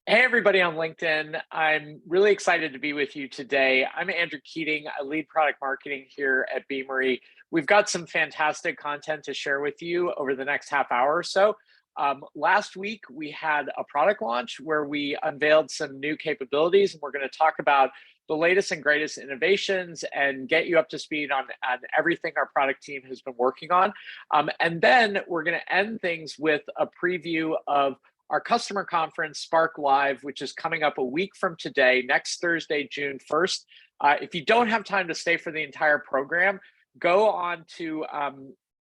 Hey, everybody on LinkedIn. I'm really excited to be with you today. I'm Andrew Keating. I lead product marketing here at Beamery. We've got some fantastic content to share with you over the next half hour or so. Last week, we had a product launch where we unveiled some new capabilities, and we're going to talk about the latest and greatest innovations and get you up to speed on everything our product team has been working on. And then we're going to end things with a preview of our customer conference, Spark Live, which is coming up a week from today, next Thursday, June 1st. If you don't have time to stay for the entire program, go on to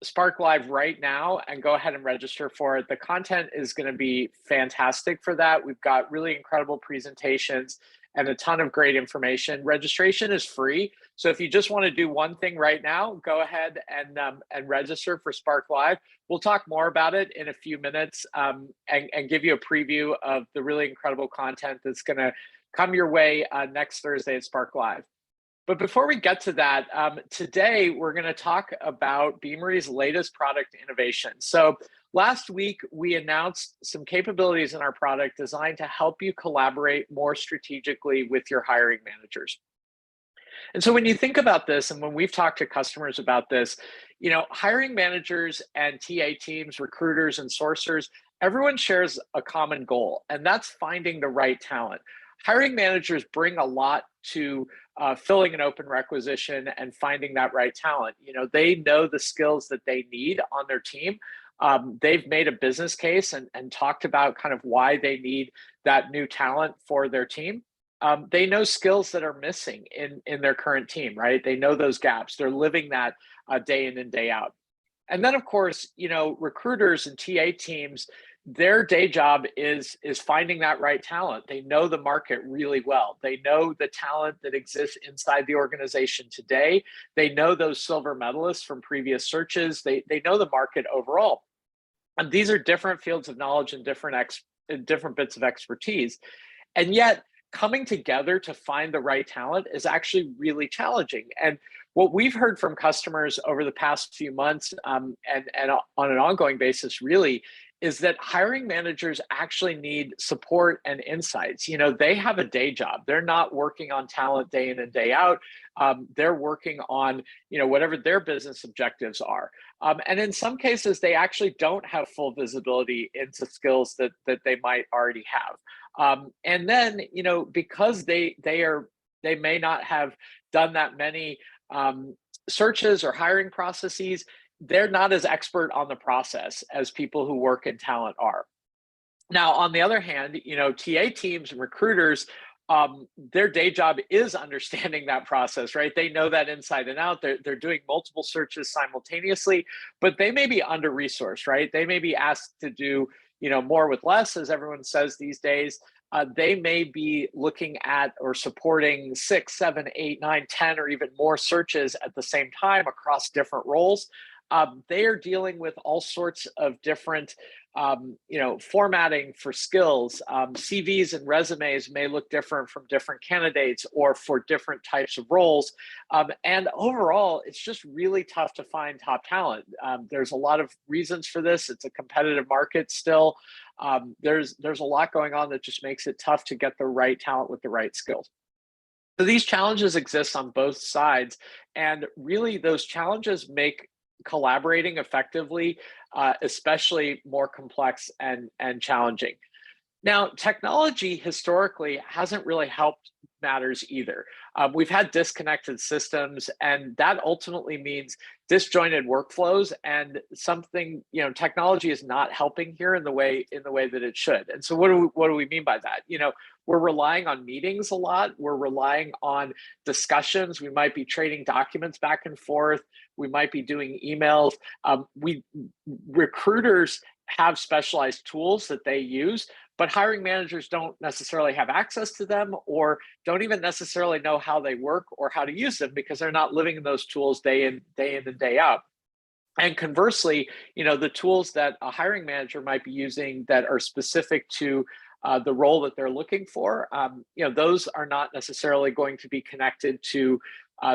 Spark Live right now and go ahead and register for it. The content is going to be fantastic for that. We've got really incredible presentations and a ton of great information. Registration is free. So if you just want to do one thing right now, go ahead and register for Spark Live. We'll talk more about it in a few minutes and give you a preview of the really incredible content that's going to come your way next Thursday at Spark Live. But before we get to that, today we're going to talk about Beamery's latest product innovation. So last week, we announced some capabilities in our product designed to help you collaborate more strategically with your hiring managers. And so when you think about this, and when we've talked to customers about this, hiring managers and TA teams, recruiters and sourcers, everyone shares a common goal, and that's finding the right talent. Hiring managers bring a lot to filling an open requisition and finding that right talent. They know the skills that they need on their team. They've made a business case and talked about kind of why they need that new talent for their team. They know skills that are missing in their current team, right? They know those gaps. They're living that day in and day out. And then, of course, recruiters and TA teams, their day job is finding that right talent. They know the market really well. They know the talent that exists inside the organization today. They know those silver medalists from previous searches. They know the market overall. And these are different fields of knowledge and different bits of expertise. And yet, coming together to find the right talent is actually really challenging. And what we've heard from customers over the past few months and on an ongoing basis really is that hiring managers actually need support and insights. They have a day job. They're not working on talent day in and day out. They're working on, whatever their business objectives are. And in some cases, they actually don't have full visibility into skills that they might already have. And then, because they may not have done that many searches or hiring processes, they're not as expert on the process as people who work in talent are. Now, on the other hand, TA teams and recruiters, their day job is understanding that process, right? They know that inside and out. They're doing multiple searches simultaneously, but they may be under-resourced, right? They may be asked to do, more with less, as everyone says these days. They may be looking at or supporting 6, 7, 8, 9, 10, or even more searches at the same time across different roles. They are dealing with all sorts of different, formatting for skills. CVs and resumes may look different from different candidates or for different types of roles. And overall, it's just really tough to find top talent. There's a lot of reasons for this. It's a competitive market still. There's a lot going on that just makes it tough to get the right talent with the right skills. So these challenges exist on both sides. And really, those challenges make collaborating effectively, especially more complex and challenging. Now, technology historically hasn't really helped matters either. We've had disconnected systems, and that ultimately means disjointed workflows, and technology is not helping here in the way that it should. And so what do we mean by that? We're relying on meetings a lot. We're relying on discussions. We might be trading documents back and forth. We might be doing emails. Recruiters have specialized tools that they use, but hiring managers don't necessarily have access to them or don't even necessarily know how they work or how to use them because they're not living in those tools day in and day out. And conversely, the tools that a hiring manager might be using that are specific to the role that they're looking for, those are not necessarily going to be connected to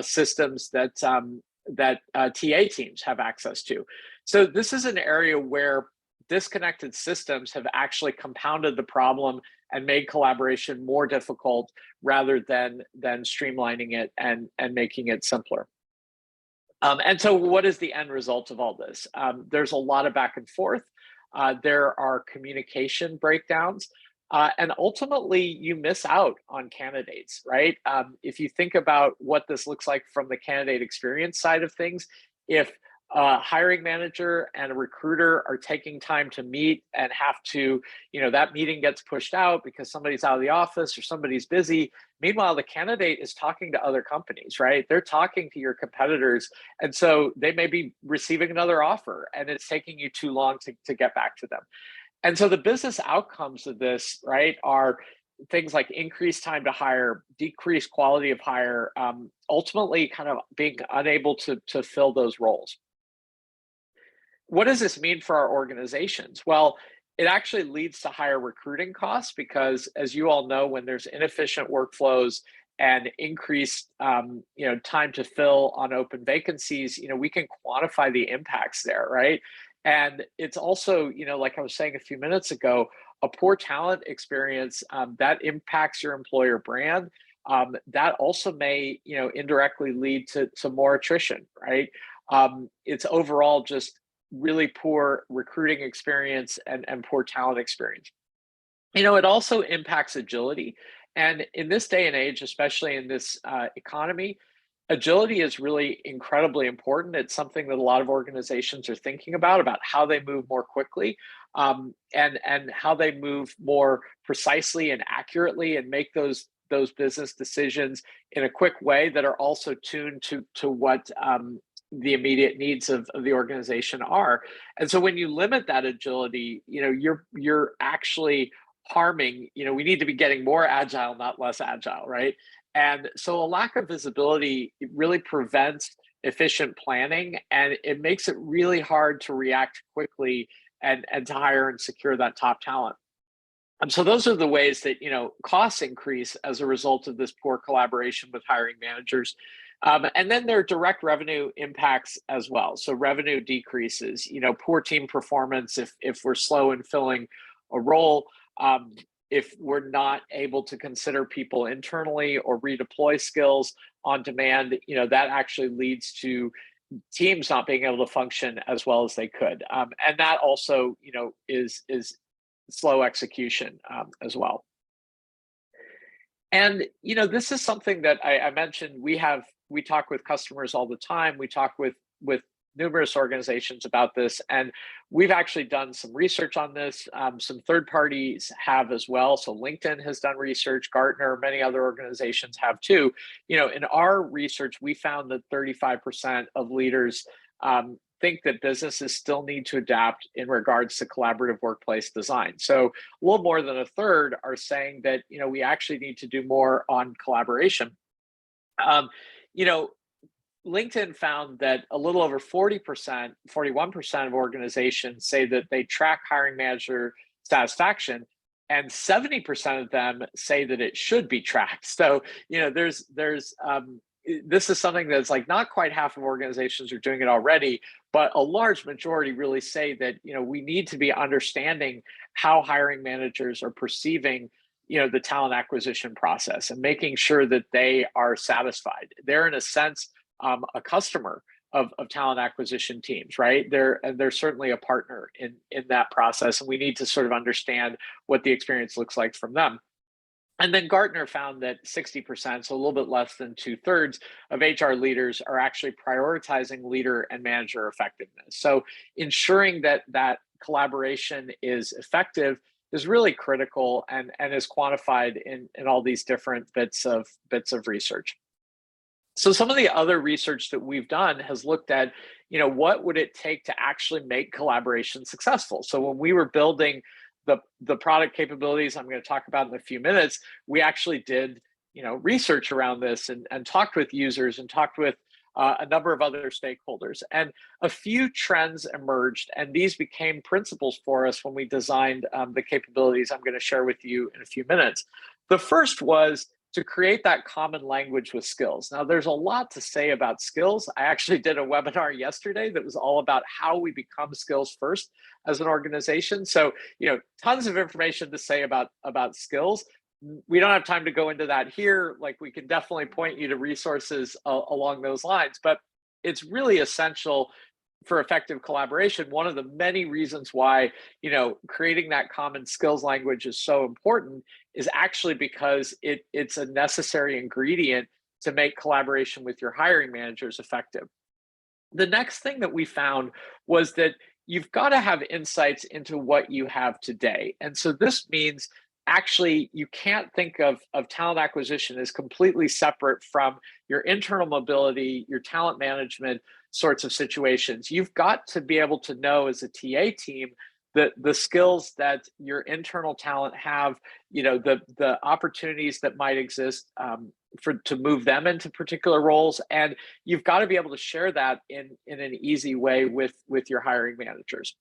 systems that TA teams have access to. So this is an area where disconnected systems have actually compounded the problem and made collaboration more difficult rather than streamlining it and making it simpler. And so what is the end result of all this? There's a lot of back and forth. There are communication breakdowns. And ultimately, you miss out on candidates, right? If you think about what this looks like from the candidate experience side of things, if a hiring manager and a recruiter are taking time to meet and have to, that meeting gets pushed out because somebody's out of the office or somebody's busy. Meanwhile, the candidate is talking to other companies, right? They're talking to your competitors. And so they may be receiving another offer and it's taking you too long to get back to them. And so the business outcomes of this, right, are things like increased time to hire, decreased quality of hire, ultimately kind of being unable to fill those roles. What does this mean for our organizations? Well, it actually leads to higher recruiting costs because, as you all know, when there's inefficient workflows and increased time to fill on open vacancies, we can quantify the impacts there, right? And it's also, like I was saying a few minutes ago, a poor talent experience that impacts your employer brand. That also may, indirectly lead to more attrition, right? It's overall just really poor recruiting experience and poor talent experience. It also impacts agility. And in this day and age, especially in this economy, agility is really incredibly important. It's something that a lot of organizations are thinking about how they move more quickly and how they move more precisely and accurately and make those business decisions in a quick way that are also tuned to what the immediate needs of the organization are. And so when you limit that agility, you're actually harming, we need to be getting more agile, not less agile, right? And so a lack of visibility really prevents efficient planning, and it makes it really hard to react quickly and to hire and secure that top talent. So those are the ways that costs increase as a result of this poor collaboration with hiring managers. And then there are direct revenue impacts as well. So revenue decreases, poor team performance if we're slow in filling a role. If we're not able to consider people internally or redeploy skills on demand, that actually leads to teams not being able to function as well as they could. And that also, is slow execution as well. And, this is something that I mentioned, we talk with customers all the time. We talk with numerous organizations about this, and we've actually done some research on this. Some third parties have as well. So LinkedIn has done research, Gartner, many other organizations have too. In our research, we found that 35% of leaders think that businesses still need to adapt in regards to collaborative workplace design. So a little more than a third are saying that, we actually need to do more on collaboration. LinkedIn found that a little over 40%, 41% of organizations say that they track hiring manager satisfaction, and 70% of them say that it should be tracked. So, there's this is something that's like not quite half of organizations are doing it already, but a large majority really say that, we need to be understanding how hiring managers are perceiving the talent acquisition process and making sure that they are satisfied. They're in a sense a customer of talent acquisition teams, right? They're certainly a partner in that process, and we need to sort of understand what the experience looks like from them. And then Gartner found that 60%, so a little bit less than 2/3 of HR leaders are actually prioritizing leader and manager effectiveness. So ensuring that collaboration is effective is really critical and is quantified in all these different bits of research. So some of the other research that we've done has looked at, what would it take to actually make collaboration successful? So when we were building the product capabilities I'm going to talk about in a few minutes, we actually did, research around this and talked with users and talked with a number of other stakeholders. And a few trends emerged, and these became principles for us when we designed the capabilities I'm going to share with you in a few minutes. The first was to create that common language with skills. Now, there's a lot to say about skills. I actually did a webinar yesterday that was all about how we become skills first as an organization. So, tons of information to say about skills. We don't have time to go into that here. Like, we can definitely point you to resources along those lines, but it's really essential for effective collaboration. One of the many reasons why, creating that common skills language is so important is actually because it's a necessary ingredient to make collaboration with your hiring managers effective. The next thing that we found was that you've got to have insights into what you have today. And so this means actually you can't think of talent acquisition as completely separate from your internal mobility, your talent management sorts of situations. You've got to be able to know as a TA team the skills that your internal talent have, the opportunities that might exist to move them into particular roles, and you've got to be able to share that in an easy way with your hiring managers.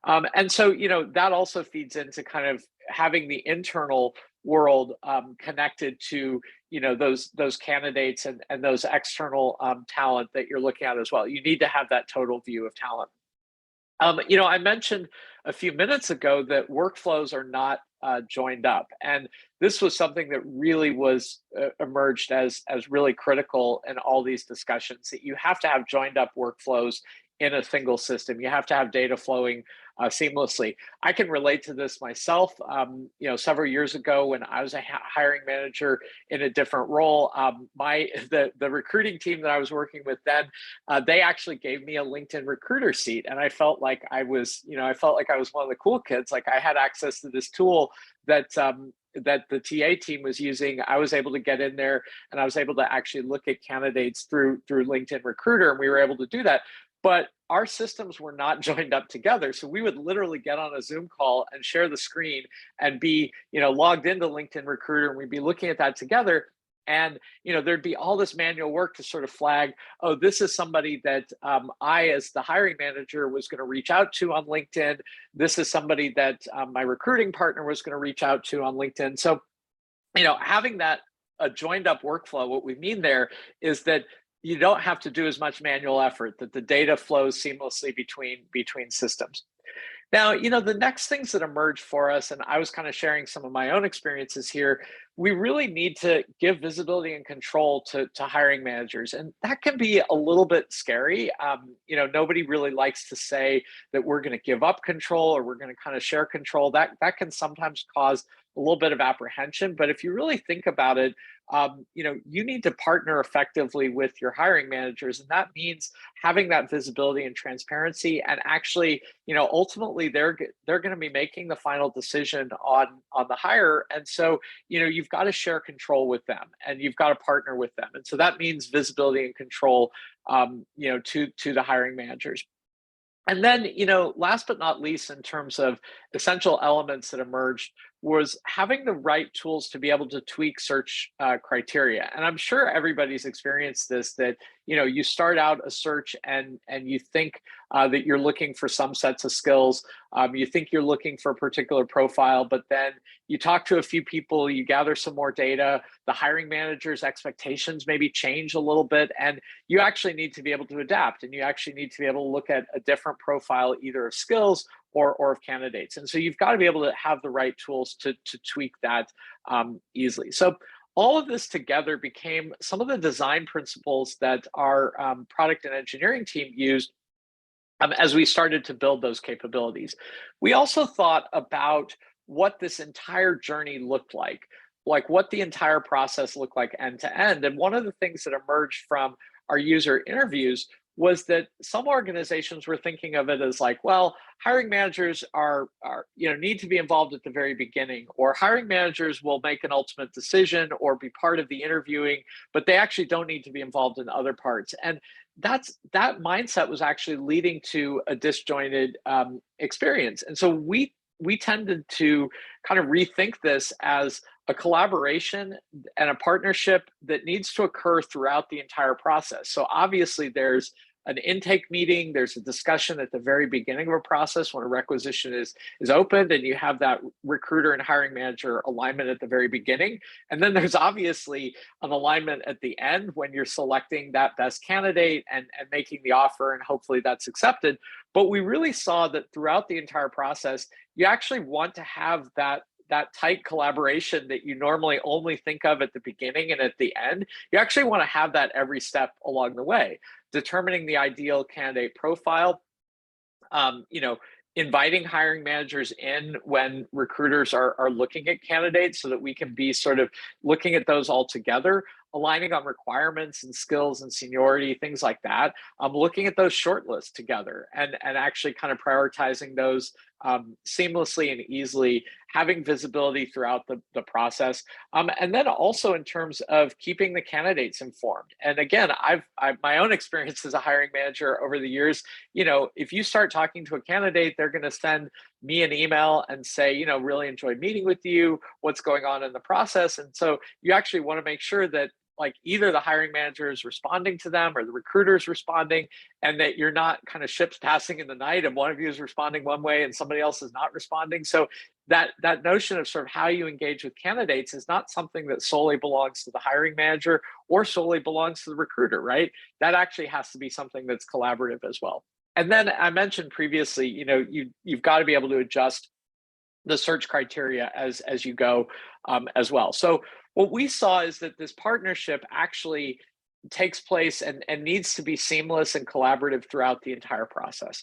And so, that also feeds into kind of having the internal world connected to, those candidates and those external talent that you're looking at as well. You need to have that total view of talent. I mentioned a few minutes ago that workflows are not joined up, and this was something that really was emerged as really critical in all these discussions. That you have to have joined up workflows in a single system. You have to have data flowing seamlessly. I can relate to this myself. Several years ago when I was a hiring manager in a different role, the recruiting team that I was working with then, they actually gave me a LinkedIn recruiter seat, and I felt like I was one of the cool kids. Like, I had access to this tool that the TA team was using. I was able to get in there and I was able to actually look at candidates through LinkedIn Recruiter, and we were able to do that. But our systems were not joined up together. So we would literally get on a Zoom call and share the screen and be, logged into LinkedIn Recruiter, and we'd be looking at that together. And, there'd be all this manual work to sort of flag, oh, this is somebody that I, as the hiring manager, was going to reach out to on LinkedIn. This is somebody that my recruiting partner was going to reach out to on LinkedIn. So, having that a joined up workflow, what we mean there is that you don't have to do as much manual effort, that the data flows seamlessly between systems. Now, the next things that emerged for us, and I was kind of sharing some of my own experiences here, we really need to give visibility and control to hiring managers. And that can be a little bit scary. Nobody really likes to say that we're going to give up control or we're going to kind of share control. That can sometimes cause a little bit of apprehension. But if you really think about it, you need to partner effectively with your hiring managers. And that means having that visibility and transparency. And actually, ultimately, they're going to be making the final decision on the hire. And so, you've got to share control with them and you've got to partner with them. And so that means visibility and control, to the hiring managers. And then, last but not least, in terms of essential elements that emerged, was having the right tools to be able to tweak search criteria. And I'm sure everybody's experienced this, that, you start out a search and you think that you're looking for some sets of skills. You think you're looking for a particular profile, but then you talk to a few people, you gather some more data, the hiring manager's expectations maybe change a little bit, and you actually need to be able to adapt, and you actually need to be able to look at a different profile, either of skills or of candidates. And so you've got to be able to have the right tools to tweak that easily. So all of this together became some of the design principles that our product and engineering team used as we started to build those capabilities. We also thought about what this entire journey looked like what the entire process looked like end to end. And one of the things that emerged from our user interviews was that some organizations were thinking of it as like, well, hiring managers are need to be involved at the very beginning, or hiring managers will make an ultimate decision or be part of the interviewing, but they actually don't need to be involved in other parts. And that mindset was actually leading to a disjointed experience. And so we tended to kind of rethink this as a collaboration and a partnership that needs to occur throughout the entire process. So obviously there's an intake meeting. There's a discussion at the very beginning of a process when a requisition is opened, and you have that recruiter and hiring manager alignment at the very beginning. And then there's obviously an alignment at the end when you're selecting that best candidate and making the offer, and hopefully that's accepted. But we really saw that throughout the entire process, you actually want to have that tight collaboration that you normally only think of at the beginning and at the end. You actually want to have that every step along the way, determining the ideal candidate profile, inviting hiring managers in when recruiters are looking at candidates so that we can be sort of looking at those all together, aligning on requirements and skills and seniority, things like that. Looking at those shortlists together and actually kind of prioritizing those seamlessly and easily, having visibility throughout the process. And then also in terms of keeping the candidates informed. And again, I've my own experience as a hiring manager over the years, if you start talking to a candidate, they're going to send me an email and say, really enjoyed meeting with you, what's going on in the process. And so you actually want to make sure that like either the hiring manager is responding to them or the recruiter is responding, and that you're not kind of ships passing in the night and one of you is responding one way and somebody else is not responding. So that notion of sort of how you engage with candidates is not something that solely belongs to the hiring manager or solely belongs to the recruiter, right? That actually has to be something that's collaborative as well. And then I mentioned previously, you've got to be able to adjust the search criteria as you go as well. So what we saw is that this partnership actually takes place and needs to be seamless and collaborative throughout the entire process.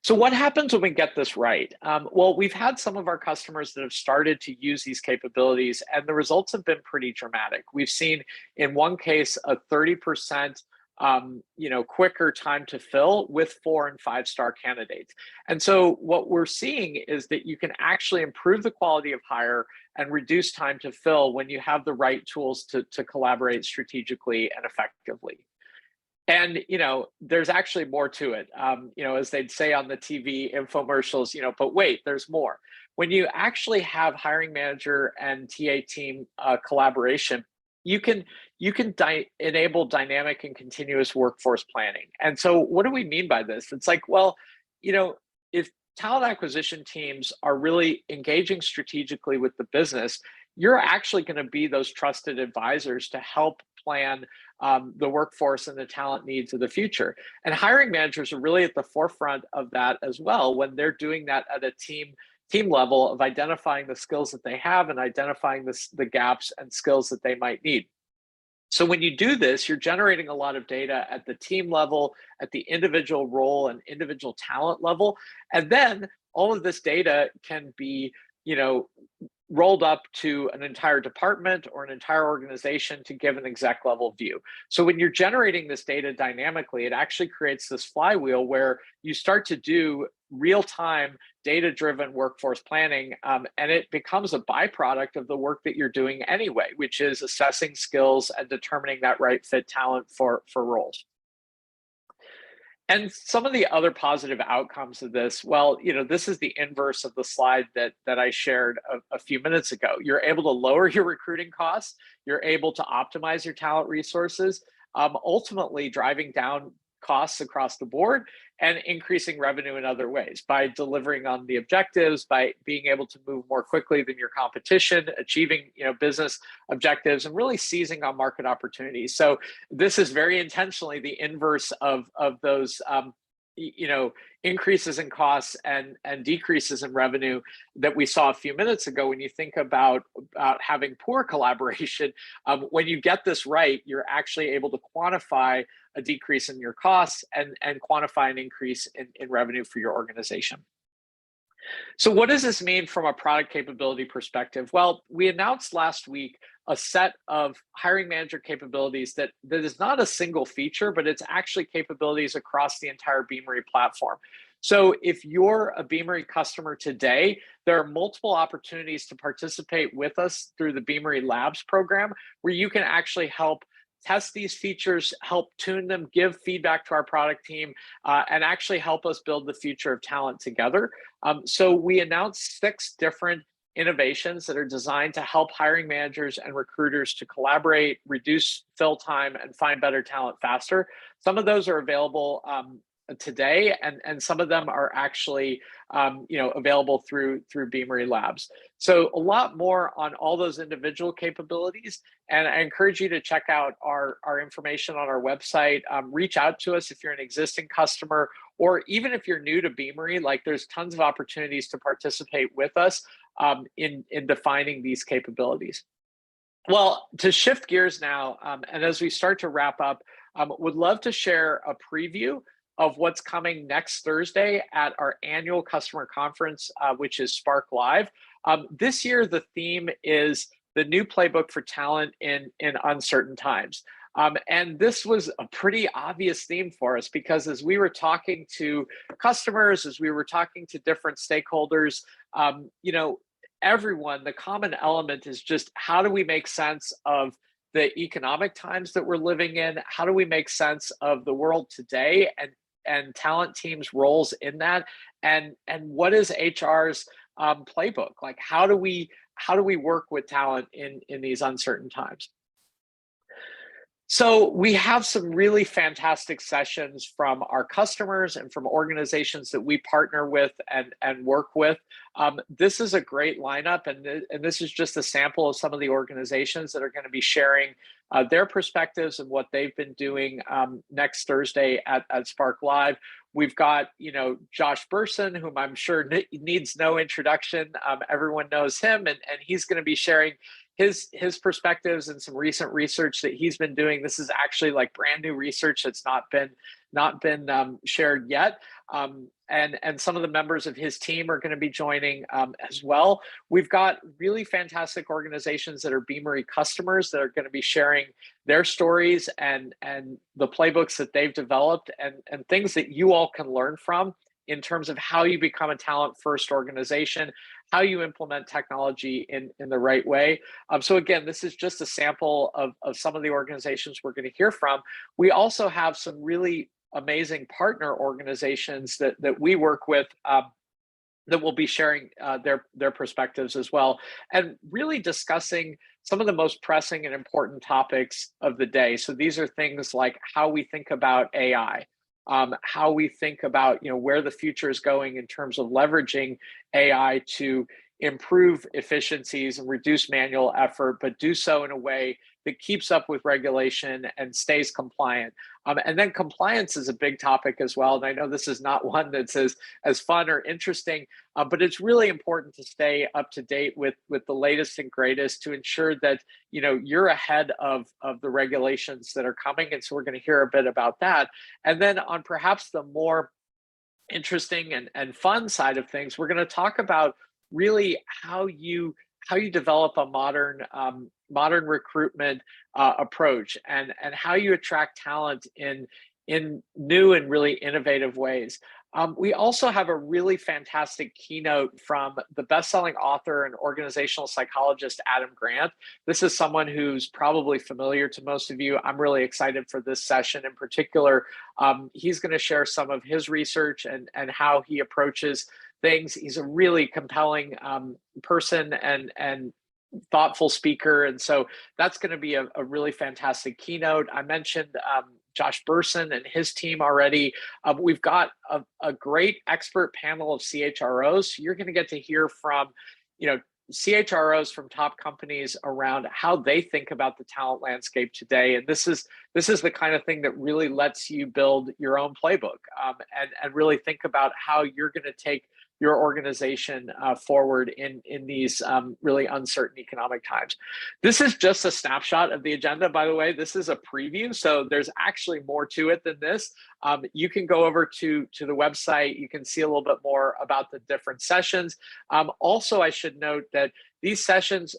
So what happens when we get this right? Well, we've had some of our customers that have started to use these capabilities, and the results have been pretty dramatic. We've seen in one case a 30% quicker time to fill with 4- and 5-star candidates. And so what we're seeing is that you can actually improve the quality of hire and reduce time to fill when you have the right tools to collaborate strategically and effectively. And, there's actually more to it. As they'd say on the TV infomercials, but wait, there's more. When you actually have hiring manager and TA team collaboration, you can enable dynamic and continuous workforce planning. And so what do we mean by this? It's like, well, if talent acquisition teams are really engaging strategically with the business, you're actually going to be those trusted advisors to help plan the workforce and the talent needs of the future. And hiring managers are really at the forefront of that as well when they're doing that at a team level of identifying the skills that they have and identifying the gaps and skills that they might need. So when you do this, you're generating a lot of data at the team level, at the individual role and individual talent level. And then all of this data can be, rolled up to an entire department or an entire organization to give an exec level view. So when you're generating this data dynamically, it actually creates this flywheel where you start to do real-time data-driven workforce planning, and it becomes a byproduct of the work that you're doing anyway, which is assessing skills and determining that right fit talent for roles. And some of the other positive outcomes of this, well, this is the inverse of the slide that I shared a few minutes ago. You're able to lower your recruiting costs. You're able to optimize your talent resources, ultimately driving down costs across the board and increasing revenue in other ways by delivering on the objectives, by being able to move more quickly than your competition, achieving business objectives, and really seizing on market opportunities. So this is very intentionally the inverse of those increases in costs and decreases in revenue that we saw a few minutes ago. When you think about having poor collaboration, when you get this right, you're actually able to quantify a decrease in your costs and quantify an increase in revenue for your organization. So what does this mean from a product capability perspective? Well, we announced last week a set of hiring manager capabilities that is not a single feature, but it's actually capabilities across the entire Beamery platform. So if you're a Beamery customer today, there are multiple opportunities to participate with us through the Beamery Labs program, where you can actually help test these features, help tune them, give feedback to our product team, and actually help us build the future of talent together. So we announced 6 different innovations that are designed to help hiring managers and recruiters to collaborate, reduce fill time, and find better talent faster. Some of those are available today, and some of them are actually available through Beamery Labs. So a lot more on all those individual capabilities, and I encourage you to check out our information on our website. Reach out to us if you're an existing customer, or even if you're new to Beamery. Like, there's tons of opportunities to participate with us in defining these capabilities. Well, to shift gears now, and as we start to wrap up, would love to share a preview of what's coming next Thursday at our annual customer conference, which is Spark Live. This year, the theme is the new playbook for talent in uncertain times. And this was a pretty obvious theme for us, because as we were talking to customers, as we were talking to different stakeholders, everyone, the common element is just, how do we make sense of the economic times that we're living in? How do we make sense of the world today and talent teams' roles in that? And what is HR's playbook? Like, how do we work with talent in these uncertain times? So we have some really fantastic sessions from our customers and from organizations that we partner with and work with. This is a great lineup, and this is just a sample of some of the organizations that are going to be sharing their perspectives and what they've been doing next Thursday at Spark Live. We've got, Josh Burson, whom I'm sure needs no introduction. Everyone knows him, and he's going to be sharing his perspectives and some recent research that he's been doing. This is actually like brand new research that's not been shared yet. And some of the members of his team are going to be joining as well. We've got really fantastic organizations that are Beamery customers that are going to be sharing their stories and the playbooks that they've developed and things that you all can learn from in terms of how you become a talent-first organization, how you implement technology in the right way. So again, this is just a sample of some of the organizations we're going to hear from. We also have some really amazing partner organizations that we work with that will be sharing their perspectives as well, and really discussing some of the most pressing and important topics of the day. So these are things like how we think about AI, how we think about where the future is going in terms of leveraging AI to improve efficiencies and reduce manual effort, but do so in a way that keeps up with regulation and stays compliant. And then compliance is a big topic as well. And I know this is not one that's as fun or interesting, but it's really important to stay up to date with the latest and greatest to ensure that you're ahead of the regulations that are coming. And so we're going to hear a bit about that. And then on perhaps the more interesting and fun side of things, we're going to talk about really how you develop a modern recruitment approach and how you attract talent in new and really innovative ways. We also have a really fantastic keynote from the best-selling author and organizational psychologist, Adam Grant. This is someone who's probably familiar to most of you. I'm really excited for this session in particular. He's going to share some of his research and how he approaches things. He's a really compelling person and thoughtful speaker. And so that's going to be a really fantastic keynote. I mentioned Josh Burson and his team already. We've got a great expert panel of CHROs. You're going to get to hear from, CHROs from top companies around how they think about the talent landscape today. And this is the kind of thing that really lets you build your own playbook and really think about how you're going to take your organization forward in these really uncertain economic times. This is just a snapshot of the agenda, by the way. This is a preview, so there's actually more to it than this. You can go over to the website. You can see a little bit more about the different sessions. Also, I should note that these sessions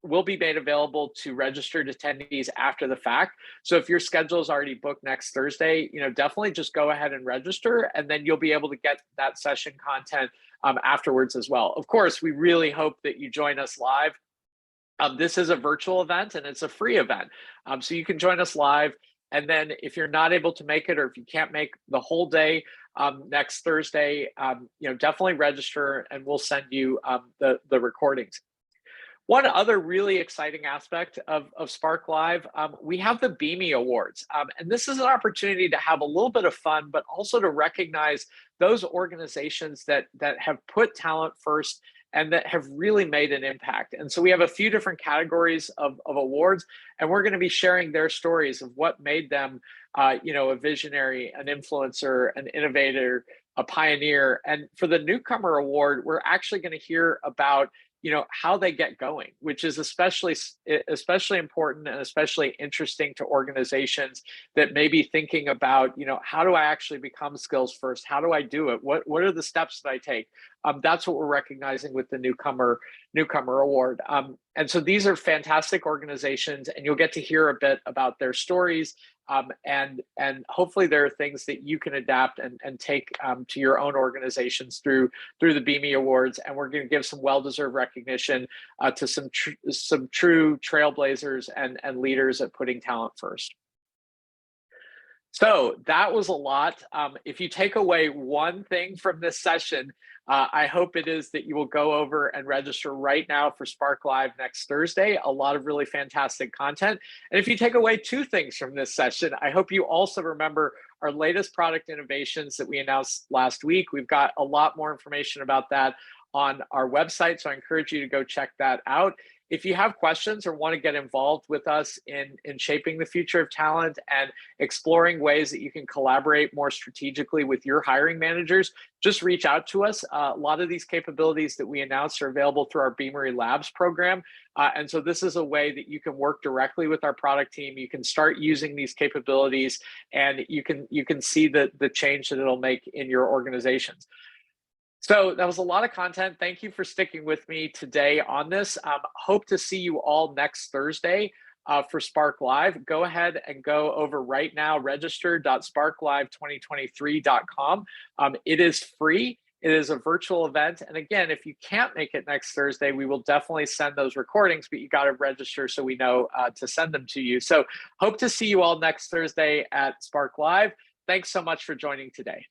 will be made available to registered attendees after the fact. So if your schedule is already booked next Thursday, definitely just go ahead and register, and then you'll be able to get that session content afterwards as well. Of course, we really hope that you join us live. This is a virtual event and it's a free event. So you can join us live And then if you're not able to make it, or if you can't make the whole day next Thursday, definitely register and we'll send you the recordings. One other really exciting aspect of Spark Live, we have the Beamery Awards. And this is an opportunity to have a little bit of fun, but also to recognize those organizations that have put talent first and that have really made an impact. And so we have a few different categories of awards, and we're going to be sharing their stories of what made them a visionary, an influencer, an innovator, a pioneer. And for the Newcomer Award, we're actually going to hear about how they get going, which is especially important and especially interesting to organizations that may be thinking about, how do I actually become skills first? How do I do it? What are the steps that I take? That's what we're recognizing with the Newcomer Award. And so these are fantastic organizations, and you'll get to hear a bit about their stories. And hopefully there are things that you can adapt and take to your own organizations through the Beamery Awards. And we're going to give some well-deserved recognition to some true trailblazers and leaders at putting talent first. So that was a lot. If you take away one thing from this session, I hope it is that you will go over and register right now for Spark Live next Thursday. A lot of really fantastic content. And if you take away two things from this session, I hope you also remember our latest product innovations that we announced last week. We've got a lot more information about that on our website, so I encourage you to go check that out. If you have questions or want to get involved with us in shaping the future of talent and exploring ways that you can collaborate more strategically with your hiring managers, just reach out to us. A lot of these capabilities that we announced are available through our Beamery Labs program. And so this is a way that you can work directly with our product team. You can start using these capabilities, and you can see the change that it'll make in your organizations. So that was a lot of content. Thank you for sticking with me today on this. Hope to see you all next Thursday for Spark Live. Go ahead and go over right now, register.sparklive2023.com. It is free. It is a virtual event. And again, if you can't make it next Thursday, we will definitely send those recordings, but you got to register so we know to send them to you. So hope to see you all next Thursday at Spark Live. Thanks so much for joining today.